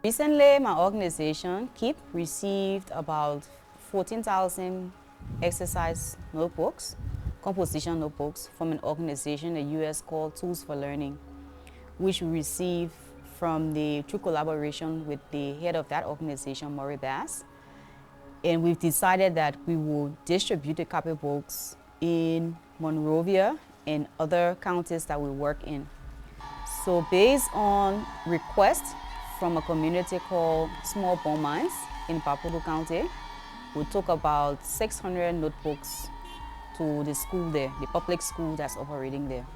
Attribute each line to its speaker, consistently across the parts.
Speaker 1: Recently, my organization, KEEP, received about 14,000 exercise notebooks, composition notebooks from an organization in the US called Tools for Learning, which we received through collaboration with the head of that organization, Maury Bass. And we've decided that we will distribute the copybooks in Monrovia and other counties that we work in. So based on requests from a community called Small Bone Mines in Gbapolu County, we took about 600 notebooks to the school there, the public school that's operating there.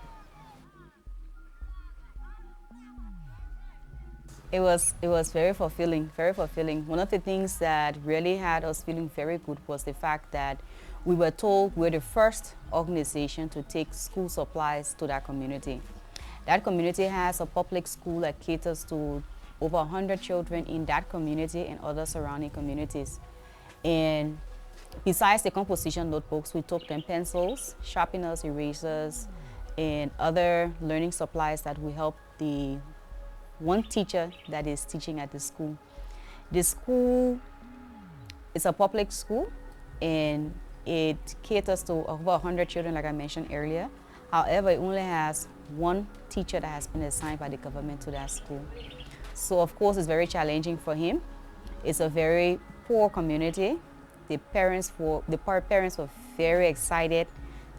Speaker 1: It was very fulfilling, very fulfilling. One of the things that really had us feeling very good was the fact that we were told we're the first organization to take school supplies to that community. That community has a public school that caters to over 100 children in that community and other surrounding communities. And besides the composition notebooks, we took them pencils, sharpeners, erasers, and other learning supplies that will help the one teacher that is teaching at the school. The school is a public school and it caters to over 100 children, like I mentioned earlier. However, it only has one teacher that has been assigned by the government to that school. So of course it's very challenging for him. It's a very poor community. The parents were very excited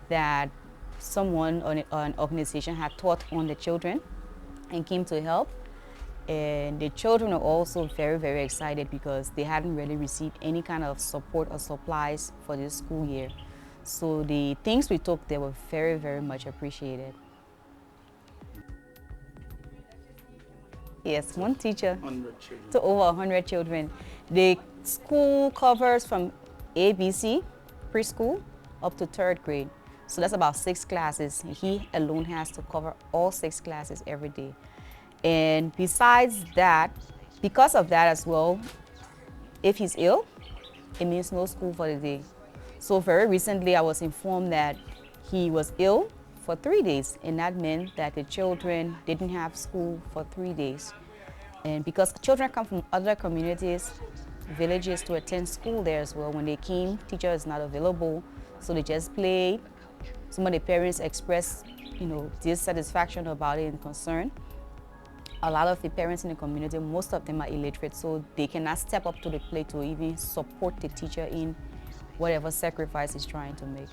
Speaker 1: that someone or an organization had taught on the children and came to help. And the children are also very, very excited because they hadn't really received any kind of support or supplies for this school year. So the things we took, they were very, very much appreciated. Yes, one teacher to over 100 children. The school covers from ABC, preschool, up to 3rd grade. So that's about 6 classes. He alone has to cover all 6 classes every day. And besides that, because of that as well, if he's ill, it means no school for the day. So very recently I was informed that he was ill for 3 days, and that meant that the children didn't have school for 3 days. And because children come from other communities, villages to attend school there as well, when they came, teacher is not available, so they just played. Some of the parents expressed, dissatisfaction about it and concern. A lot of the parents in the community, most of them are illiterate, so they cannot step up to the plate to even support the teacher in whatever sacrifice he's trying to make.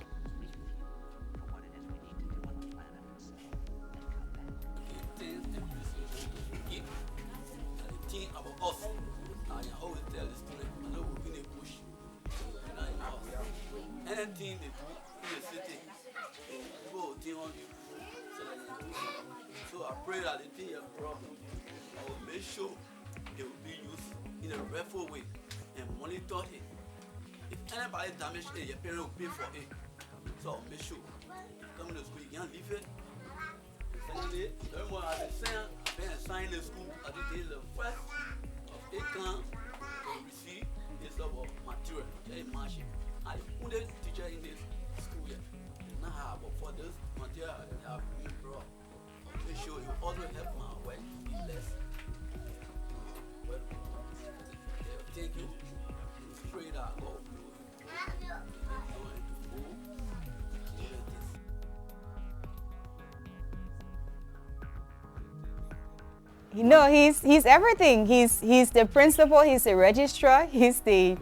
Speaker 2: Anything they do in the city, people will think on you. So I pray that they think a problem. I will make sure it will be used in a rightful way and monitor it. If anybody damage it, your parent will pay for it. So I'll make sure. Come to school, you can't leave it. Secondly, everyone has been assigned the school at the day the first of April to receive this level of material. I put a teacher in this school yet. Now, but for this material, I have been brought. Make sure you also help my wife to be less. But thank you. Pray that God will
Speaker 1: He's everything. He's the principal, he's the registrar, he's the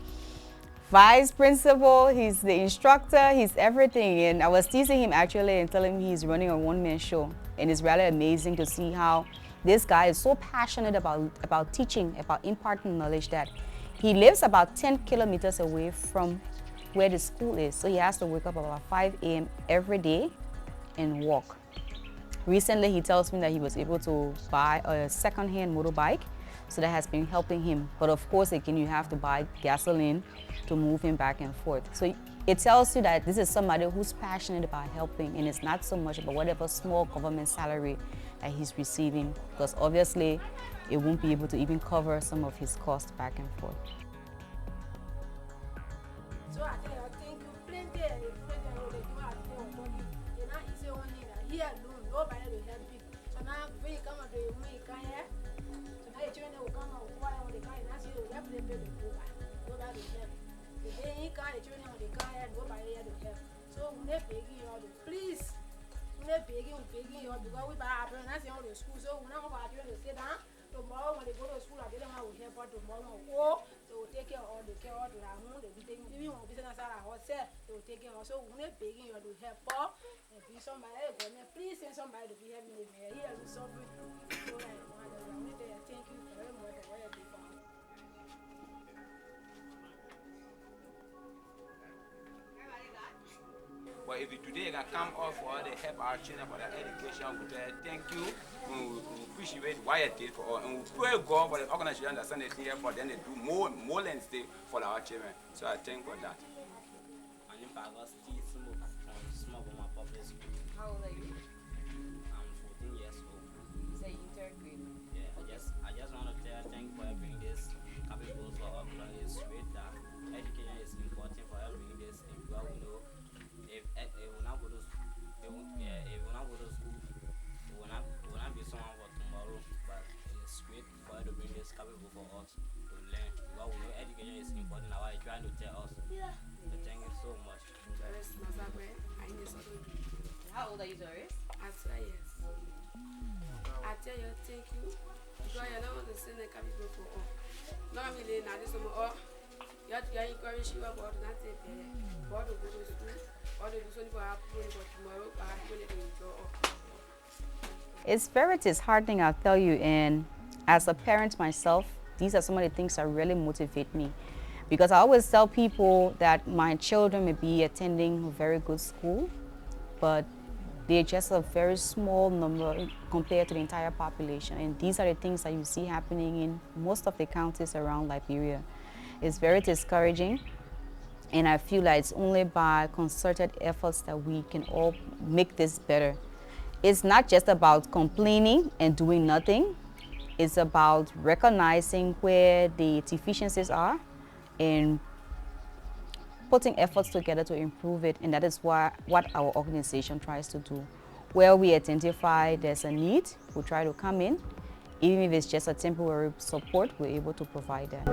Speaker 1: vice principal, he's the instructor, he's everything. And I was teasing him actually and telling him he's running a one-man show. And it's rather amazing to see how this guy is so passionate about teaching, about imparting knowledge, that he lives about 10 kilometers away from where the school is. So he has to wake up about 5 a.m. every day and walk. Recently, he tells me that he was able to buy a second-hand motorbike, so that has been helping him. But of course, again, you have to buy gasoline to move him back and forth. So it tells you that this is somebody who's passionate about helping, and it's not so much about whatever small government salary that he's receiving, because obviously it won't be able to even cover some of his costs back and forth.
Speaker 3: So I think you plenty of here alone, nobody will help you. So now when you come out, you can't hear. So now your children will come out, they go back to help. The day he can't, the children when they can't help, nobody here to help. So when they begging you all to please, when they begging you all because we buy our parents not saying to school. So when I'm about to sit down, tomorrow when they go to school, I didn't want to help but tomorrow oh, they will take care of all the care all to their home, they will take even when business outside our house, they will take care of. So when they begging you all to help her and be somebody, please send somebody to be helping me here. Here is suffering. So like I need to thank you very much for what you did for me.
Speaker 4: But if you today can come off for the help our children for their education, we tell thank you. We appreciate what you did for us, and we pray God for the organization that send it here for them to do more than stay for our children. So I thank God that.
Speaker 5: My name is Agustin Smoke from Small Boma Public School.
Speaker 1: How old are you?
Speaker 5: I'm 14 years old.
Speaker 1: Say in third grade.
Speaker 5: Yeah, I just want to thank you for helping this capital for us because it's great that education is important for helping this thing because we know if we not go to school, if we not go to school, we will not be someone for tomorrow. But it's great for you to bring this capital for us to learn because we know education is important. Now you're trying to tell us. So thank you so much.
Speaker 1: How old are you, Doris?
Speaker 6: I swear yes. I tell you thank you because you don't want to send a capital for all. Normally, now this summer, you have to encourage you about not take care. About to go to school, or to do something for our people for tomorrow, but I feel it enjoy.
Speaker 1: It's very disheartening, I'll tell you, and as a parent myself, these are some of the things that really motivate me. Because I always tell people that my children may be attending a very good school, but they're just a very small number compared to the entire population. And these are the things that you see happening in most of the counties around Liberia. It's very discouraging, and I feel like it's only by concerted efforts that we can all make this better. It's not just about complaining and doing nothing. It's about recognizing where the deficiencies are and putting efforts together to improve it, and that is what our organization tries to do. Where we identify there's a need, we try to come in. Even if it's just a temporary support, we're able to provide that.